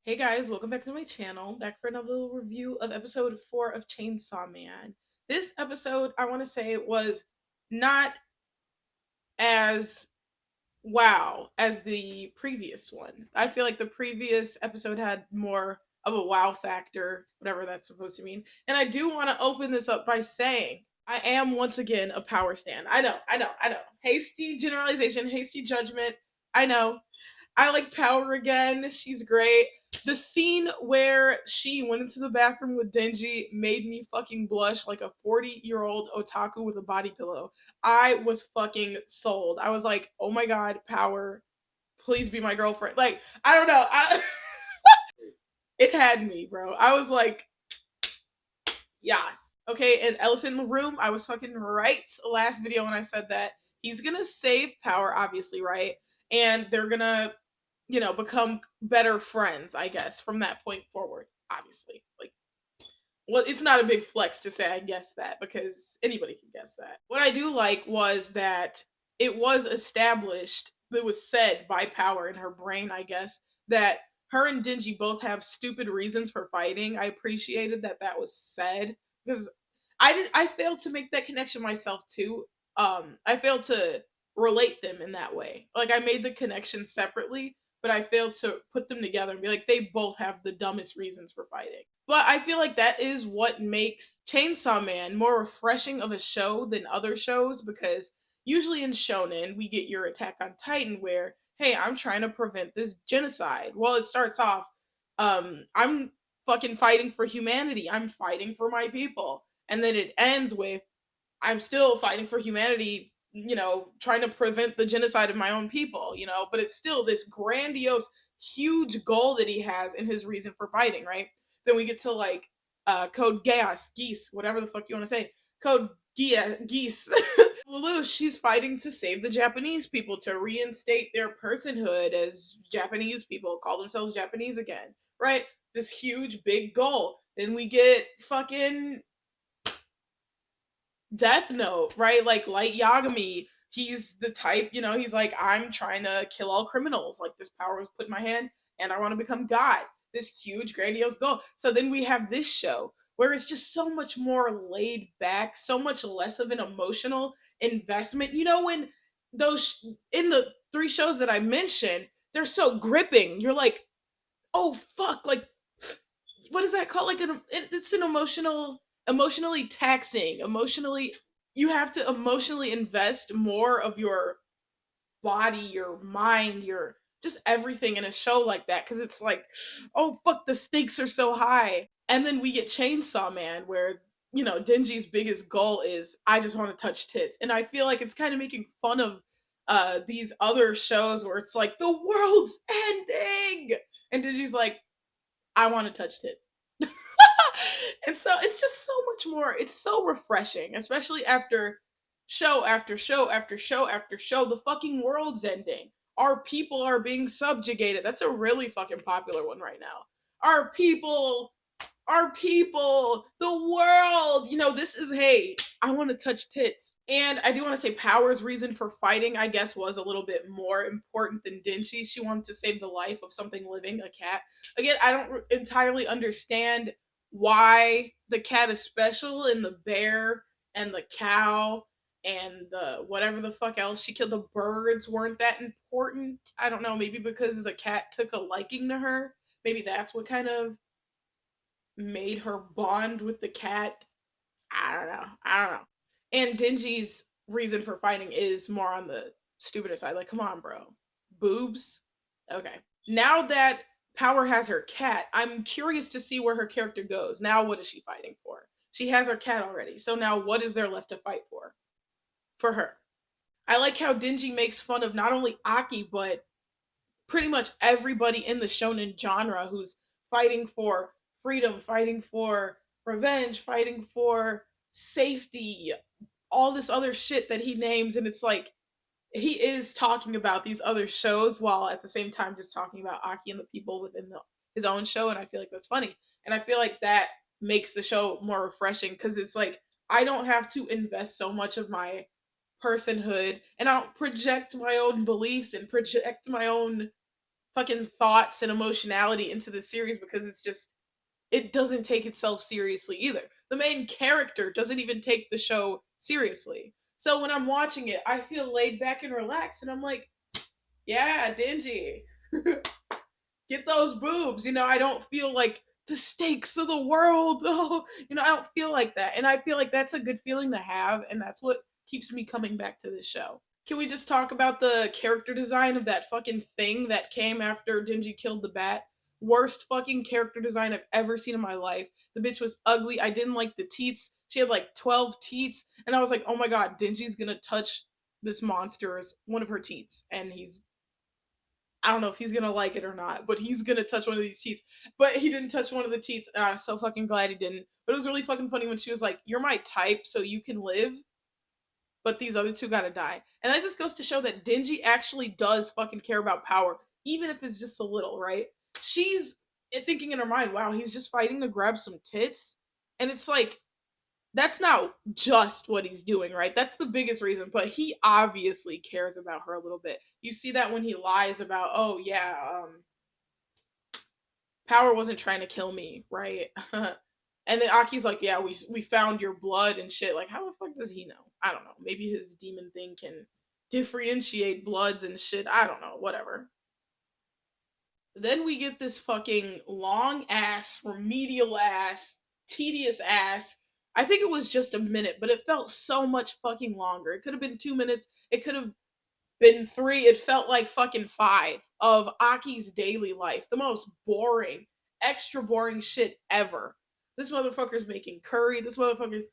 Hey guys, welcome back to my channel. Back for another little review of episode 4 of Chainsaw Man. This episode, I want to say, was not as wow as the previous one. I feel like the previous episode had more of a wow factor, whatever that's supposed to mean. And I do want to open this up by saying I am once again a power stan. I know. Hasty generalization, hasty judgment. I know. I like Power again. She's great. The scene where she went into the bathroom with Denji made me fucking blush like a 40-year-old otaku with a body pillow. I was fucking sold. I was like, oh my god, Power, please be my girlfriend. Like, I don't know. It had me, bro. I was like, yes. Okay, and Elephant in the Room, I was fucking right last video when I said that he's gonna save Power, obviously, right? And they're gonna, become better friends, I guess, from that point forward, obviously. Like, well, it's not a big flex to say I guess that because anybody can guess that. What I do like was that it was established, it was said by Power in her brain, I guess, that her and Dingy both have stupid reasons for fighting. I appreciated that that was said because I failed to make that connection myself too. I failed to relate them in that way. Like I made the connection separately, but I failed to put them together and be like, they both have the dumbest reasons for fighting. But I feel like that is what makes Chainsaw Man more refreshing of a show than other shows because usually in shonen we get your Attack on Titan where, hey, I'm trying to prevent this genocide. Well, it starts off, I'm fucking fighting for humanity. I'm fighting for my people. And then it ends with, I'm still fighting for humanity, trying to prevent the genocide of my own people, but it's still this grandiose, huge goal that he has in his reason for fighting, right? Then we get to like Code Geass, whatever the fuck you want to say. Code Geass. Lelouch, she's fighting to save the Japanese people, to reinstate their personhood as Japanese people, call themselves Japanese again, right? This huge, big goal. Then we get fucking Death Note, right? Like Light Yagami. He's the type, he's like, I'm trying to kill all criminals. Like this power was put in my hand and I want to become God. This huge, grandiose goal. So then we have this show where it's just so much more laid back, so much less of an emotional investment. When in the three shows that I mentioned, they're so gripping. You're like, oh fuck, like what is that called? Like it's an emotionally taxing, emotionally, you have to emotionally invest more of your body, your mind, your just everything in a show like that because it's like, oh fuck, the stakes are so high. And then we get Chainsaw Man where Denji's biggest goal is I just want to touch tits, and I feel like it's kind of making fun of these other shows where it's like the world's ending and Denji's like, I want to touch tits. And so it's just so much more, it's so refreshing, especially after show after show after show after show. The fucking world's ending. Our people are being subjugated. That's a really fucking popular one right now. Our people, our people, the world. This is, hey, I want to touch tits. And I do want to say Power's reason for fighting, I guess, was a little bit more important than Dinchi's. She wanted to save the life of something living, a cat. Again, I don't entirely understand why the cat is special and the bear and the cow and the whatever the fuck else she killed, the birds weren't that important. I don't know, maybe because the cat took a liking to her. Maybe that's what kind of made her bond with the cat. I don't know. And Dingy's reason for fighting is more on the stupider side. Like, come on, bro. Boobs? Okay. Now that Power has her cat, I'm curious to see where her character goes. Now, what is she fighting for? She has her cat already. So now, what is there left to fight for? For her. I like how Dingy makes fun of not only Aki, but pretty much everybody in the shonen genre who's fighting for freedom, fighting for revenge, fighting for safety, all this other shit that he names. And it's like, he is talking about these other shows while at the same time just talking about Aki and the people within his own show. And I feel like that's funny. And I feel like that makes the show more refreshing because it's like, I don't have to invest so much of my personhood and I don't project my own beliefs and project my own fucking thoughts and emotionality into the series because it's just it doesn't take itself seriously either. The main character doesn't even take the show seriously. So when I'm watching it, I feel laid back and relaxed and I'm like, yeah, dingy. Get those boobs. I don't feel like the stakes of the world. Oh, I don't feel like that. And I feel like that's a good feeling to have. And that's what keeps me coming back to this show. Can we just talk about the character design of that fucking thing that came after Dingy killed the bat? Worst fucking character design I've ever seen in my life. The bitch was ugly. I didn't like the teats. She had like 12 teats. And I was like, oh my god, Dingy's gonna touch this monster's one of her teats. And I don't know if he's gonna like it or not, but he's gonna touch one of these teats. But he didn't touch one of the teats, and I'm so fucking glad he didn't. But it was really fucking funny when she was like, "You're my type, so you can live, but these other two gotta die." And that just goes to show that Dingy actually does fucking care about power, even if it's just a little, right? She's thinking in her mind, "Wow, he's just fighting to grab some tits," and it's like that's not just what he's doing, right? That's the biggest reason, but he obviously cares about her a little bit. You see that when he lies about, oh yeah, Power wasn't trying to kill me, right? And then Aki's like, yeah, we found your blood and shit. Like, how the fuck does he know? I don't know. Maybe his demon thing can differentiate bloods and shit. I don't know. Whatever. Then we get this fucking long ass, remedial ass, tedious ass. I think it was just a minute, but it felt so much fucking longer. It could have been 2 minutes. It could have been three. It felt like fucking five of Aki's daily life. The most boring, extra boring shit ever. This motherfucker's making curry. This motherfucker's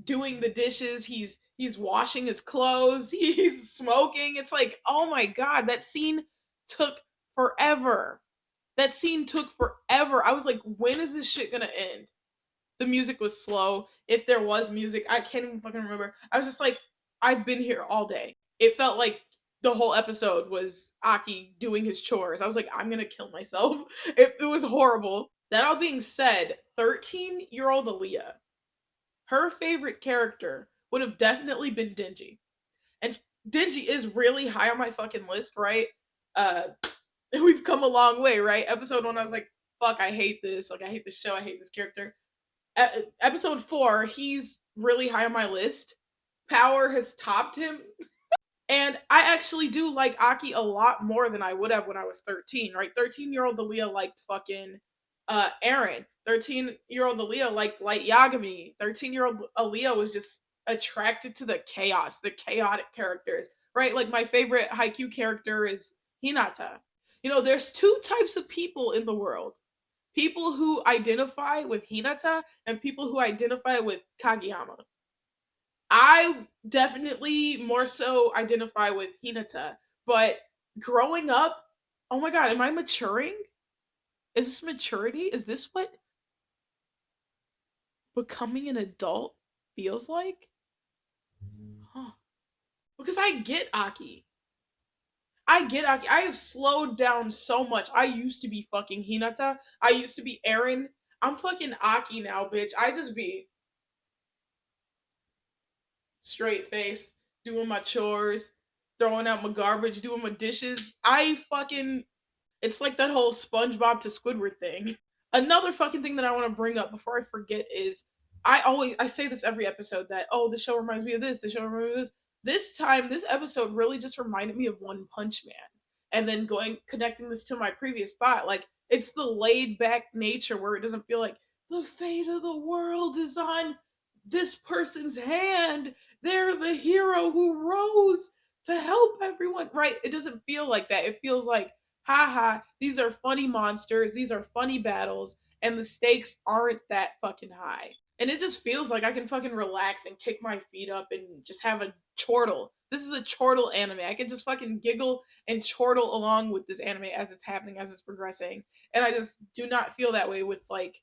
doing the dishes. He's washing his clothes. He's smoking. It's like, oh my god, that scene took forever. That scene took forever. I was like, when is this shit gonna end? The music was slow. If there was music, I can't even fucking remember. I was just like, I've been here all day. It felt like the whole episode was Aki doing his chores. I was like, I'm gonna kill myself. It was horrible. That all being said, 13-year-old Aaliyah, her favorite character would have definitely been Dingy. And Dingy is really high on my fucking list, right? Uh, we've come a long way, right? Episode 1, I was like, fuck, I hate this. Like, I hate this show. I hate this character. Episode 4, he's really high on my list. Power has topped him. And I actually do like Aki a lot more than I would have when I was 13, right? 13-year-old Aaliyah liked fucking Aaron. 13-year-old Aaliyah liked Light Yagami. 13-year-old Aaliyah was just attracted to the chaos, the chaotic characters, right? Like my favorite Haikyuu character is Hinata. There's two types of people in the world. People who identify with Hinata and people who identify with Kageyama. I definitely more so identify with Hinata, but growing up, oh my god, am I maturing? Is this maturity? Is this what becoming an adult feels like? Huh. Because I get Aki. I get Aki. I have slowed down so much. I used to be fucking Hinata. I used to be Aaron. I'm fucking Aki now, bitch. I just be straight face, doing my chores, throwing out my garbage, doing my dishes. It's like that whole SpongeBob to Squidward thing. Another fucking thing that I want to bring up before I forget is I say this every episode that oh the show reminds me of this, the show reminds me of this. This time, this episode really just reminded me of One Punch Man. And then connecting this to my previous thought, like it's the laid back nature where it doesn't feel like the fate of the world is on this person's hand. They're the hero who rose to help everyone. Right? It doesn't feel like that. It feels like haha, these are funny monsters, these are funny battles, and the stakes aren't that fucking high. And it just feels like I can fucking relax and kick my feet up and just have a chortle. This is a chortle anime. I can just fucking giggle and chortle along with this anime as it's happening, as it's progressing. And I just do not feel that way with like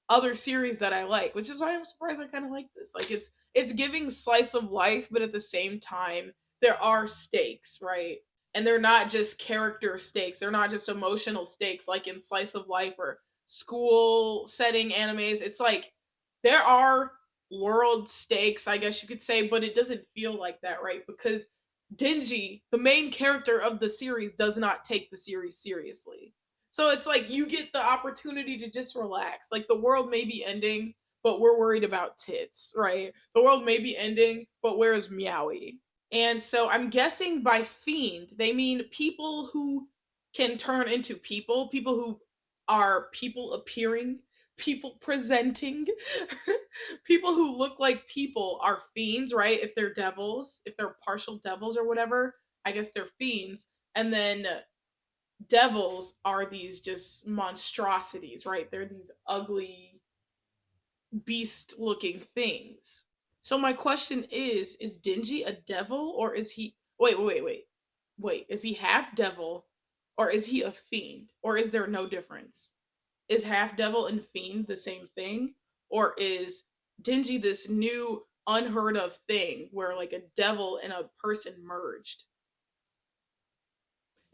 other series that I like, which is why I'm surprised I kind of like this. Like it's giving slice of life, but at the same time there are stakes, right? And they're not just character stakes. They're not just emotional stakes like in slice of life or school setting animes. It's like there are world stakes, I guess you could say, but it doesn't feel like that, right? Because Dingy, the main character of the series, does not take the series seriously. So it's like you get the opportunity to just relax. Like the world may be ending, but we're worried about tits, right? The world may be ending, but where's Meowie? And so I'm guessing by fiend, they mean people who can turn into people, people who are people appearing, people presenting, people who look like people are fiends, right? If they're devils, if they're partial devils or whatever, I guess they're fiends. And then devils are these just monstrosities, right? They're these ugly beast looking things. So my question is Dingy a devil or is he wait, is he half devil or is he a fiend? Or is there no difference? Is half devil and fiend the same thing? Or is Dingy this new unheard of thing where like a devil and a person merged?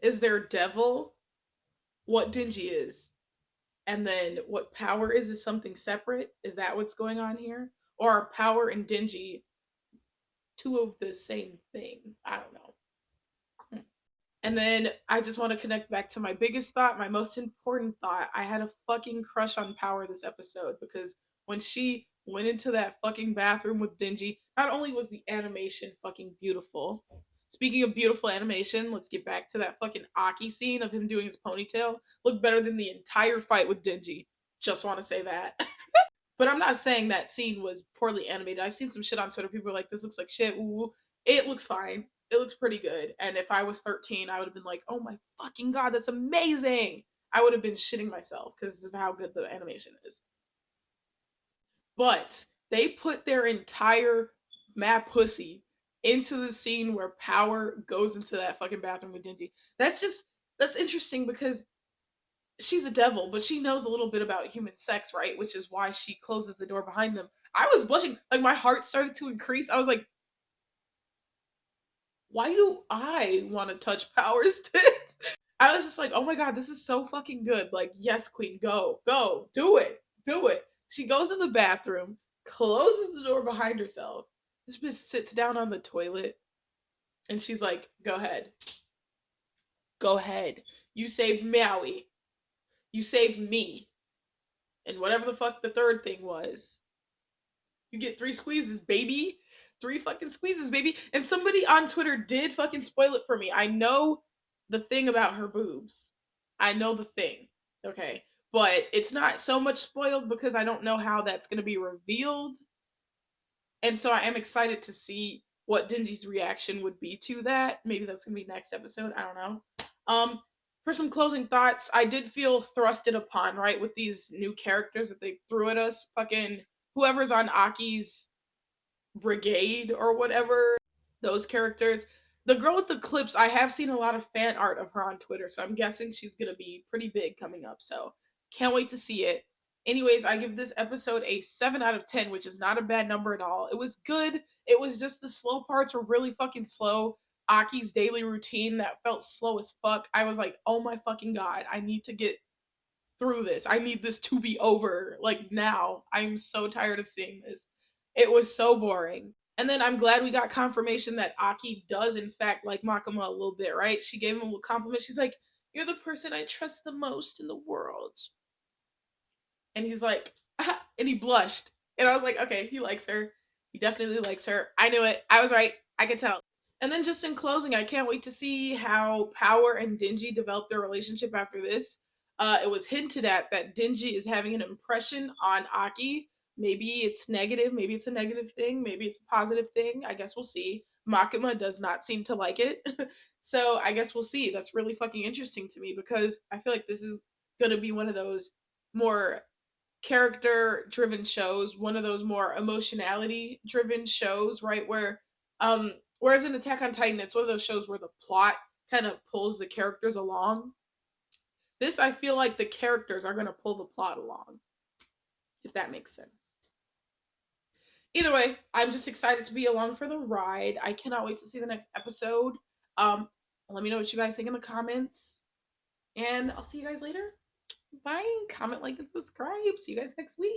Is there devil what Dingy is? And then what power is something separate? Is that what's going on here? Or are power and Dingy two of the same thing? I don't know. And then I just want to connect back to my biggest thought, my most important thought. I had a fucking crush on Power this episode because when she went into that fucking bathroom with Dingy, not only was the animation fucking beautiful. Speaking of beautiful animation, let's get back to that fucking Aki scene of him doing his ponytail. Looked better than the entire fight with Dingy. Just want to say that. But I'm not saying that scene was poorly animated. I've seen some shit on Twitter. People are like, this looks like shit. Ooh, it looks fine. It looks pretty good. And if I was 13, I would have been like, oh my fucking god, that's amazing. I would have been shitting myself because of how good the animation is. But they put their entire mad pussy into the scene where Power goes into that fucking bathroom with Dingy. That's interesting because she's a devil, but she knows a little bit about human sex, right? Which is why she closes the door behind them. I was blushing, like my heart started to increase. I was like, why do I want to touch Power's tits? I was just like, oh my god, this is so fucking good. Like, yes, queen, go, do it, do it. She goes in the bathroom, closes the door behind herself. This bitch sits down on the toilet, and she's like, go ahead, go ahead. You saved Maui. You saved me. And whatever the fuck the third thing was. You get 3 squeezes, baby. 3 fucking squeezes, baby. And somebody on Twitter did fucking spoil it for me. I know the thing about her boobs. I know the thing. Okay. But it's not so much spoiled because I don't know how that's going to be revealed. And so I am excited to see what Dingy's reaction would be to that. Maybe that's going to be next episode. I don't know. For some closing thoughts, I did feel thrusted upon, right, with these new characters that they threw at us. Fucking whoever's on Aki's brigade or whatever, those characters. The girl with the clips, I have seen a lot of fan art of her on Twitter, so I'm guessing she's gonna be pretty big coming up. So can't wait to see it. Anyways, I give this episode a 7 out of 10, which is not a bad number at all. It was good. It was just the slow parts were really fucking slow. Aki's daily routine that felt slow as fuck. I was like, oh my fucking god, I need to get through this. I need this to be over. Like now. I'm so tired of seeing this. It was so boring. And then I'm glad we got confirmation that Aki does in fact like Makima a little bit, right? She gave him a compliment. She's like, "You're the person I trust the most in the world." And he's like, ah, and he blushed. And I was like, okay, he likes her. He definitely likes her. I knew it. I was right. I could tell. And then just in closing, I can't wait to see how Power and Dingy develop their relationship after this. It was hinted at that Dingy is having an impression on Aki. Maybe it's negative, maybe it's a negative thing, maybe it's a positive thing. I guess we'll see. Makima does not seem to like it. So I guess we'll see. That's really fucking interesting to me because I feel like this is gonna be one of those more character driven shows, one of those more emotionality driven shows, right? Whereas in Attack on Titan, it's one of those shows where the plot kind of pulls the characters along. This I feel like the characters are gonna pull the plot along, if that makes sense. Either way, I'm just excited to be along for the ride. I cannot wait to see the next episode. Um, Let me know what you guys think in the comments. And I'll see you guys later. Bye. Comment, like, and subscribe. See you guys next week.